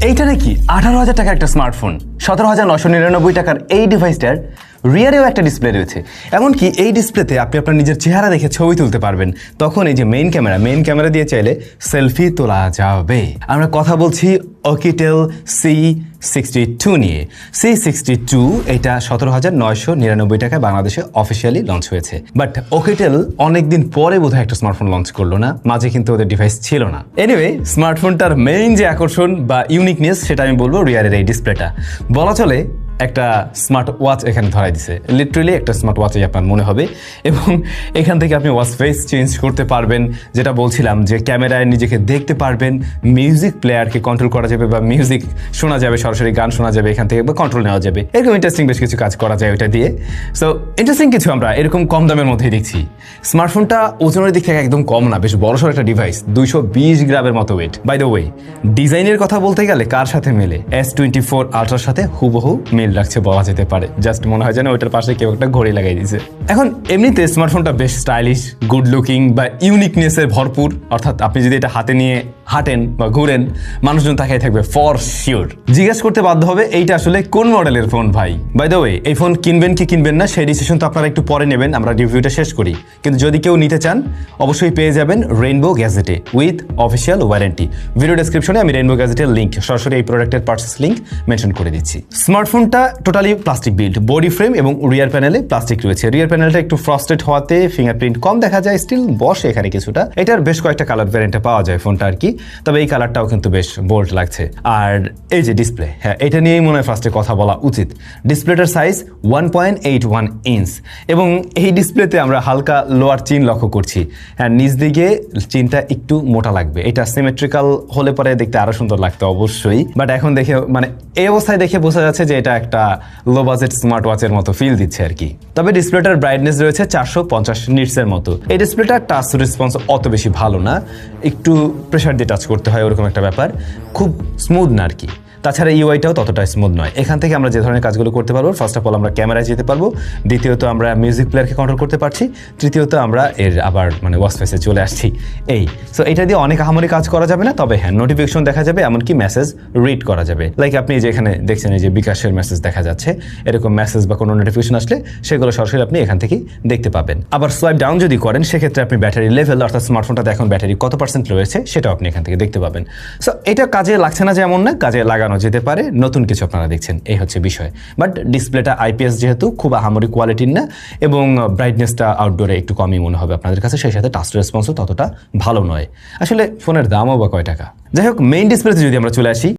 এইটা নাকি 18,000 টাকার একটা স্মার্টফোন, 17,999 টাকার এই ডিভাইসটার রিয়ারেও একটা ডিসপ্লে রয়েছে। এমনকি এই ডিসপ্লেতে আপনি আপনার নিজের চেহারা দেখে ছবি তুলতে পারবেন। তখন এই যে মেইন ক্যামেরা দিয়ে চাইলে সেলফি তোলা যাবে। আমরা কথা বলছি অকিটেল C62 নিয়ে। C62 এটা 17,999 টাকায় বাংলাদেশে অফিসিয়ালি লঞ্চ হয়েছে। বাট অকিটেল অনেকদিন পরে বোধহয় একটা স্মার্টফোন লঞ্চ করলো না, মাঝে কিন্তু ওদের ডিভাইস ছিল না। এনিওয়ে, স্মার্টফোনটার মেইন যে আকর্ষণ বা ইউনিকনেস সেটা আমি বলবো রিয়ারের এই ডিসপ্লেটা। বলা চলে একটা স্মার্ট ওয়াচ এখানে ধরাই দিছে, লিটারেলি একটা স্মার্ট ওয়াচই আপনার মনে হবে। এবং এখান থেকে আপনি ওয়াচ ফেস চেঞ্জ করতে পারবেন, যেটা বলছিলাম যে ক্যামেরায় নিজেকে দেখতে পারবেন, মিউজিক প্লেয়ারকে কন্ট্রোল করা যাবে বা মিউজিক শোনা যাবে, সরাসরি গান শোনা যাবে এখান থেকে বা কন্ট্রোল নেওয়া যাবে। এরকম ইন্টারেস্টিং বেশ কিছু কাজ করা যায় ওইটা দিয়ে। সো ইন্টারেস্টিং কিছু আমরা এরকম কম দামের মধ্যেই দেখছি। স্মার্টফোনটা ওজনের দিক থেকে একদম কম না, বেশ বড়সড় একটা ডিভাইস, 220 গ্রামের মতো ওয়েট। বাই দ্য ওয়ে, ডিজাইনের কথা বলতে গেলে কার সাথে মেলে? S24 আলট্রার সাথে হুবহু মিল রাখছে বলা যেতে পারে। জাস্ট মনে হয় যেন ওইটার পাশে কেউ একটা ঘড়ি লাগাই দিয়েছে। এখন এমনিতে স্মার্টফোনটা বেশ স্টাইলিশ, গুড লুকিং বা ইউনিকনেসে ভরপুর। অর্থাৎ আপনি যদি এটা হাতে নিয়ে হাঁটেন বা ঘুরেন, মানুষজন তাকাই থাকবে ফর শিওর। জিজ্ঞেস করতে বাধ্য হবে এইটা আসলে কোন মডেলের ফোন ভাই। বাই দ্য ওয়ে, এই ফোন কিনবেন কি কিনবেন না সেই ডিসিশন তো আপনারা একটু পরে নেবেন, আমরা রিভিউটা শেষ করি। কিন্তু যদি কেউ নিতে চান অবশ্যই পেয়ে যাবেন রেইনবো গ্যাজেটে উইথ অফিসিয়াল ওয়ারেন্টি। ভিডিও ডেসক্রিপশনে আমি রেইনবো গ্যাজেটের লিঙ্ক, সরাসরি এই প্রোডাক্টের পারচেস লিঙ্ক মেনশন করে দিচ্ছি। স্মার্টফোনটা totally plastic build, body frame এবং রিয়ার প্যানেলে প্লাস্টিক রয়েছে। রিয়ার প্যানেলটা একটু ফ্রস্টেড হওয়াতে ফিঙ্গারপ্রিন্ট কম দেখা যায়, স্টিল বসে এখানে কিছুটা। এটার বেশ কয়েকটা কালার ভ্যারিয়েন্টে পাওয়া যায় ফোনটা আর কি, তবে এই কালারটাও কিন্তু বেশ বোল্ড লাগছে। আর এই যে ডিসপ্লে, হ্যাঁ এটা নিয়েই মনে হয় ফার্স্টে কথা বলা উচিত। ডিসপ্লেটার সাইজ 1.81 ইঞ্চ এবং এই ডিসপ্লেতে আমরা হালকা লোয়ার চিন লক্ষ্য করছি। হ্যাঁ, নিচ দিকে চিনটা একটু মোটা লাগবে। এটা সিমেট্রিক্যাল হলে পরে দেখতে আরো সুন্দর লাগতো অবশ্যই, বাট এখন দেখে মানে এই অবস্থায় দেখে বোঝা যাচ্ছে যে এটা একটা লো বাজেট স্মার্ট ওয়াচের মতো ফিল দিচ্ছে আর কি। তবে ডিসপ্লেটার ব্রাইটনেস রয়েছে 450 নিটসের মতো। এই ডিসপ্লেটার টাচ রেসপন্স অত বেশি ভালো না, একটু প্রেশার দিয়ে টাচ করতে হয় ওরকম একটা ব্যাপার, খুব স্মুথ না আর কি। তাছাড়া ইউআইটাও ততটা স্মুথ নয়। এখান থেকে আমরা যে ধরনের কাজগুলো করতে পারবো, ফার্স্ট অফ অল আমরা ক্যামেরায় যেতে পারবো, দ্বিতীয়ত আমরা মিউজিক প্লেয়ারকে কন্ট্রোল করতে পারছি, তৃতীয়ত আমরা এর আবার মানে ওয়াচ ফেসে চলে আসছি। এই সো এটা দিয়ে অনেক আহামরি কাজ করা যাবে না, তবে হ্যাঁ নোটিফিকেশন দেখা যাবে, এমনকি মেসেজ রিড করা যাবে। লাইক আপনি যেখানে দেখছেন এই যে বিকাশের মেসেজ দেখা যাচ্ছে, এরকম মেসেজ বা কোনো নোটিফিকেশন আসলে সেগুলো সরাসরি আপনি এখান থেকেই দেখতে পাবেন। আবার সোয়াইপ ডাউন যদি করেন সেক্ষেত্রে আপনি ব্যাটারি লেভেল, অর্থাৎ স্মার্টফোনটাতে এখন ব্যাটারি কত পার্সেন্ট রয়েছে সেটাও আপনি এখান থেকে দেখতে পাবেন। সো এটা কাজে লাগছে না যেমন না, কাজে লাগানো যেতে পারে, নতুন কিছু আপনারা দেখছেন, এই হচ্ছে বিষয়। বাট ডিসপ্লেটা আইপিএস যেহেতু খুব আহামরি কোয়ালিটির না এবং ব্রাইটনেসটা আউটডোরে একটু কমই মনে হবে আপনাদের কাছে, সেই সাথে টাচ রেসপন্সও ততটা ভালো নয়। আসলে ফোনের দামও বা কয় টাকা। যাই হোক, মেইন ডিসপ্লেতে যদি আমরা চলে আসি,